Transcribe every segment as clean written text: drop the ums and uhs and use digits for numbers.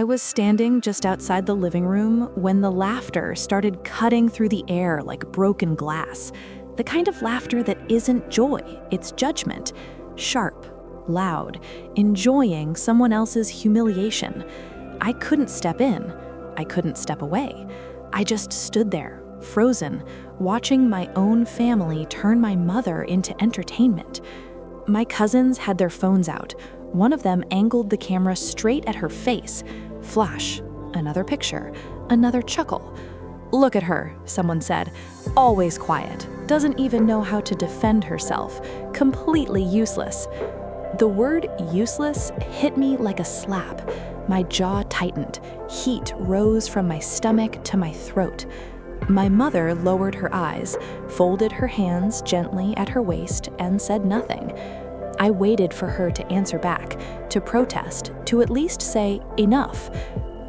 I was standing just outside the living room when the laughter started cutting through the air like broken glass. The kind of laughter that isn't joy, it's judgment. Sharp, loud, enjoying someone else's humiliation. I couldn't step in. I couldn't step away. I just stood there, frozen, watching my own family turn my mother into entertainment. My cousins had their phones out. One of them angled the camera straight at her face. Flash, another picture, another chuckle. "Look at her," someone said. "Always quiet, doesn't even know how to defend herself, completely useless." The word useless hit me like a slap. My jaw tightened. Heat rose from my stomach to my throat. My mother lowered her eyes, folded her hands gently at her waist, and said nothing. I waited for her to answer back, to protest, to at least say, "Enough."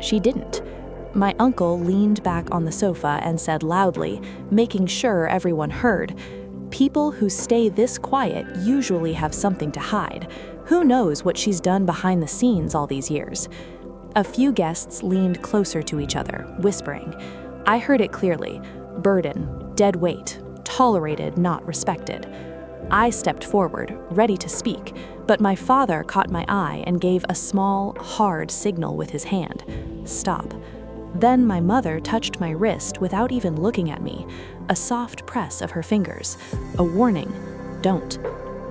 She didn't. My uncle leaned back on the sofa and said loudly, making sure everyone heard, "People who stay this quiet usually have something to hide. Who knows what she's done behind the scenes all these years?" A few guests leaned closer to each other, whispering. I heard it clearly. Burden, dead weight, tolerated, not respected. I stepped forward, ready to speak, but my father caught my eye and gave a small, hard signal with his hand. Stop. Then my mother touched my wrist without even looking at me, a soft press of her fingers, a warning, don't.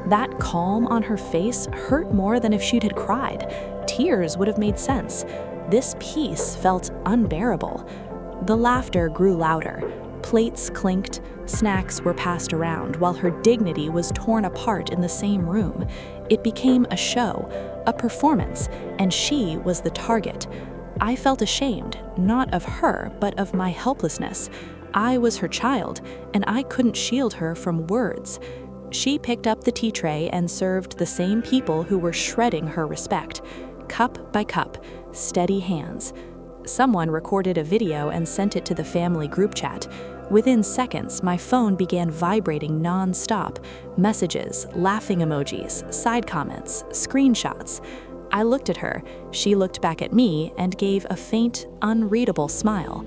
That calm on her face hurt more than if she'd had cried. Tears would have made sense. This peace felt unbearable. The laughter grew louder. Plates clinked, snacks were passed around, while her dignity was torn apart in the same room. It became a show, a performance, and she was the target. I felt ashamed, not of her, but of my helplessness. I was her child, and I couldn't shield her from words. She picked up the tea tray and served the same people who were shredding her respect. Cup by cup, steady hands. Someone recorded a video and sent it to the family group chat. Within seconds, my phone began vibrating non-stop. Messages, laughing emojis, side comments, screenshots. I looked at her, she looked back at me and gave a faint, unreadable smile.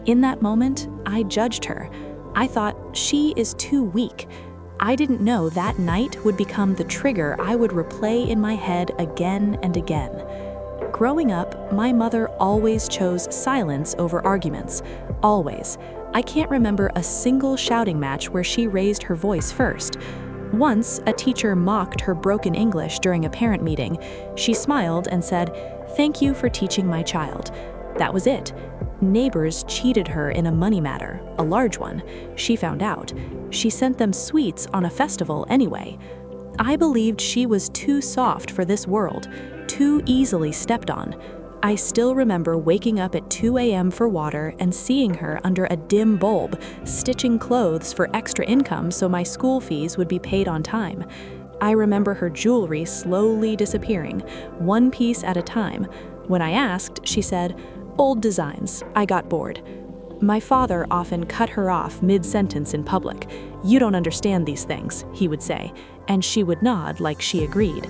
In that moment, I judged her. I thought, she is too weak. I didn't know that night would become the trigger I would replay in my head again and again. Growing up, my mother always chose silence over arguments. Always. I can't remember a single shouting match where she raised her voice first. Once, a teacher mocked her broken English during a parent meeting. She smiled and said, "Thank you for teaching my child." That was it. Neighbors cheated her in a money matter, a large one. She found out. She sent them sweets on a festival anyway. I believed she was too soft for this world, too easily stepped on. I still remember waking up at 2 a.m. for water and seeing her under a dim bulb, stitching clothes for extra income so my school fees would be paid on time. I remember her jewelry slowly disappearing, one piece at a time. When I asked, she said, "Old designs, I got bored." My father often cut her off mid-sentence in public. "You don't understand these things," he would say, and she would nod like she agreed.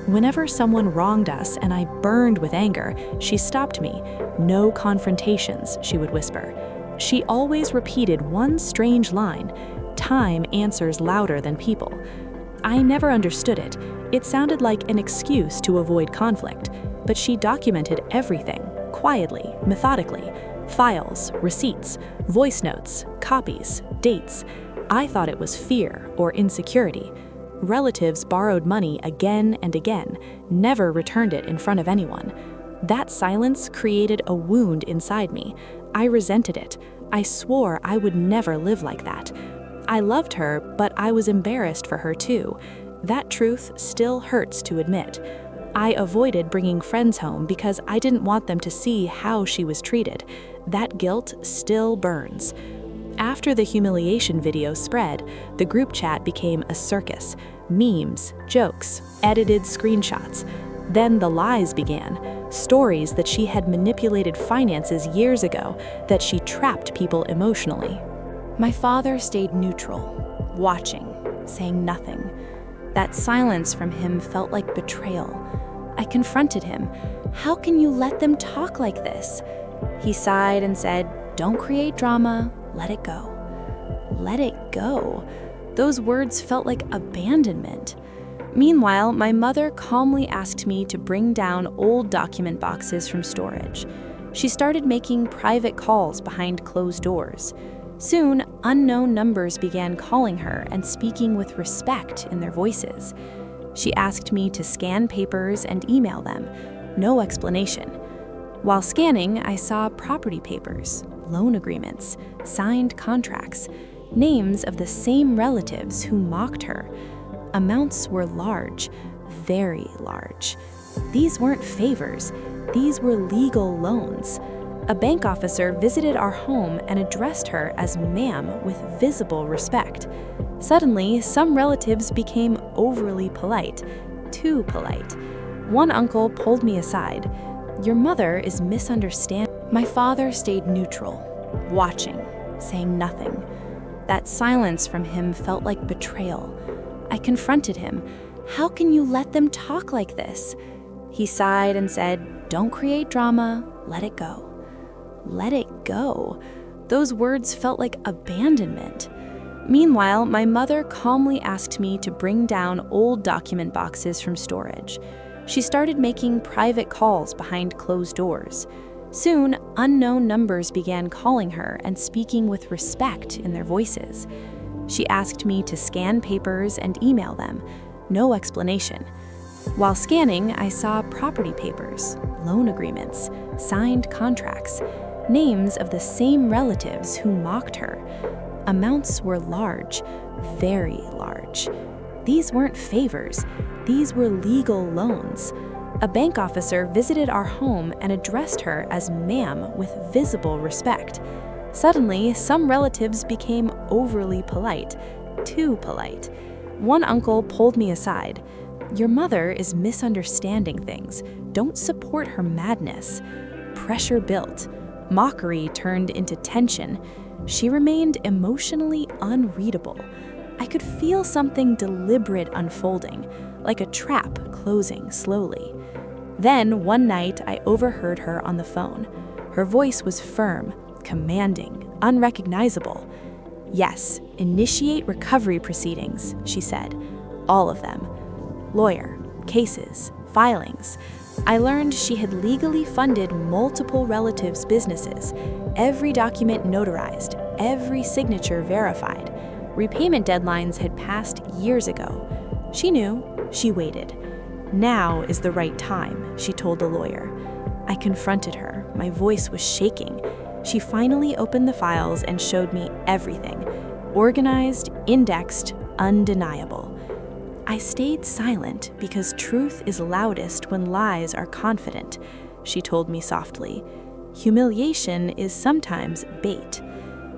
Whenever someone wronged us and I burned with anger, she stopped me. "No confrontations," she would whisper. She always repeated one strange line, "Time answers louder than people." I never understood it. It sounded like an excuse to avoid conflict, but she documented everything, quietly, methodically. Files, receipts, voice notes, copies, dates. I thought it was fear or insecurity. Relatives borrowed money again and again, never returned it in front of anyone. That silence created a wound inside me. I resented it. I swore I would never live like that. I loved her, but I was embarrassed for her too. That truth still hurts to admit. I avoided bringing friends home because I didn't want them to see how she was treated. That guilt still burns. After the humiliation video spread, the group chat became a circus. Memes, jokes, edited screenshots. Then the lies began. Stories that she had manipulated finances years ago, that she trapped people emotionally. My father stayed neutral, watching, saying nothing. That silence from him felt like betrayal. I confronted him. How can you let them talk like this? He sighed and said, "Don't create drama, let it go." Let it go. Those words felt like abandonment. Meanwhile, my mother calmly asked me to bring down old document boxes from storage. She started making private calls behind closed doors. Soon, unknown numbers began calling her and speaking with respect in their voices. She asked me to scan papers and email them. No explanation. While scanning, I saw property papers, loan agreements, signed contracts, names of the same relatives who mocked her. Amounts were large, very large. These weren't favors, these were legal loans. A bank officer visited our home and addressed her as ma'am with visible respect. Suddenly, some relatives became overly polite, too polite. One uncle pulled me aside. "Your mother is misunderstanding." My father stayed neutral, watching, saying nothing. That silence from him felt like betrayal. I confronted him. "How can you let them talk like this?" He sighed and said, "Don't create drama, let it go." Let it go. Those words felt like abandonment. Meanwhile, my mother calmly asked me to bring down old document boxes from storage. She started making private calls behind closed doors. Soon, unknown numbers began calling her and speaking with respect in their voices. She asked me to scan papers and email them. No explanation. While scanning, I saw property papers, loan agreements, signed contracts, names of the same relatives who mocked her. Amounts were large, very large. These weren't favors, these were legal loans. A bank officer visited our home and addressed her as ma'am with visible respect. Suddenly, some relatives became overly polite, too polite. One uncle pulled me aside. "Your mother is misunderstanding things. Don't support her madness." Pressure built. Mockery turned into tension. She remained emotionally unreadable. I could feel something deliberate unfolding, like a trap closing slowly. Then, one night, I overheard her on the phone. Her voice was firm, commanding, unrecognizable. "Yes, initiate recovery proceedings," she said. "All of them. Lawyer, cases, filings." I learned she had legally funded multiple relatives' businesses, every document notarized, every signature verified. Repayment deadlines had passed years ago. She knew, she waited. "Now is the right time," she told the lawyer. I confronted her, my voice was shaking. She finally opened the files and showed me everything. Organized, indexed, undeniable. I stayed silent because truth is loudest when lies are confident, she told me softly. Humiliation is sometimes bait.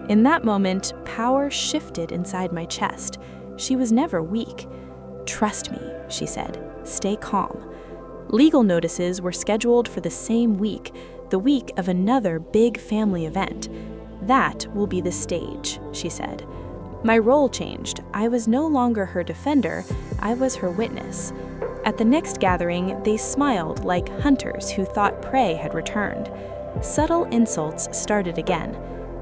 In that moment, power shifted inside my chest. She was never weak. "Trust me," she said. "Stay calm." Legal notices were scheduled for the same week, the week of another big family event. "That will be the stage," she said. My role changed. I was no longer her defender, I was her witness. At the next gathering, they smiled like hunters who thought prey had returned. Subtle insults started again.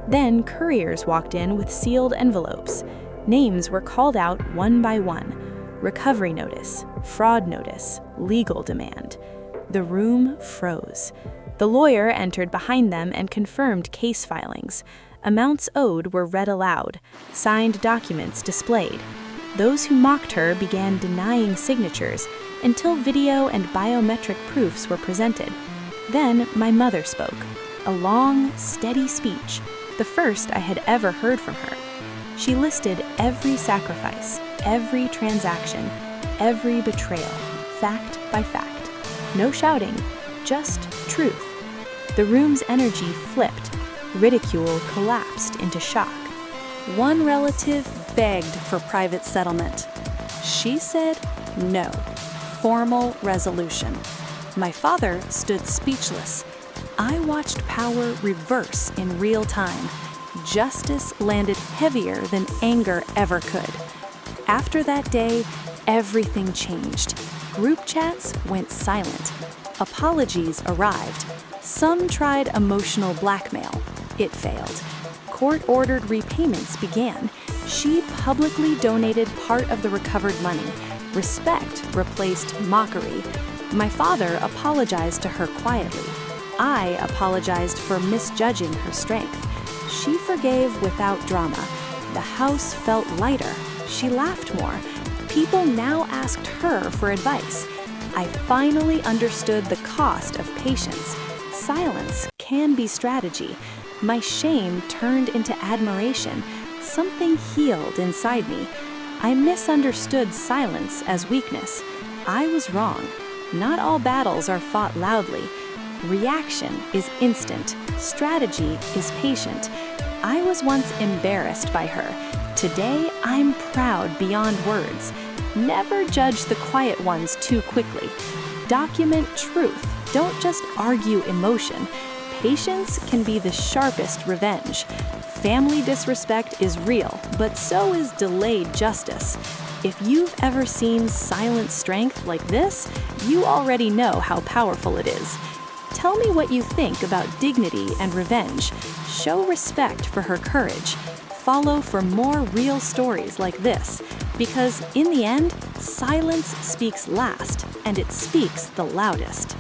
Then couriers walked in with sealed envelopes. Names were called out one by one. Recovery notice, fraud notice, legal demand. The room froze. The lawyer entered behind them and confirmed case filings. Amounts owed were read aloud, signed documents displayed. Those who mocked her began denying signatures until video and biometric proofs were presented. Then my mother spoke, a long, steady speech, the first I had ever heard from her. She listed every sacrifice, every transaction, every betrayal, fact by fact. No shouting, just truth. The room's energy flipped. Ridicule collapsed into shock. One relative begged for private settlement. She said no. Formal resolution. My father stood speechless. I watched power reverse in real time. Justice landed heavier than anger ever could. After that day, everything changed. Group chats went silent. Apologies arrived. Some tried emotional blackmail. It failed. Court-ordered repayments began. She publicly donated part of the recovered money. Respect replaced mockery. My father apologized to her quietly. I apologized for misjudging her strength. She forgave without drama. The house felt lighter. She laughed more. People now asked her for advice. I finally understood the cost of patience. Silence can be strategy. My shame turned into admiration. Something healed inside me. I misunderstood silence as weakness. I was wrong. Not all battles are fought loudly. Reaction is instant. Strategy is patient. I was once embarrassed by her. Today, I'm proud beyond words. Never judge the quiet ones too quickly. Document truth. Don't just argue emotion. Patience can be the sharpest revenge. Family disrespect is real, but so is delayed justice. If you've ever seen silent strength like this, you already know how powerful it is. Tell me what you think about dignity and revenge. Show respect for her courage. Follow for more real stories like this, because in the end, silence speaks last, and it speaks the loudest.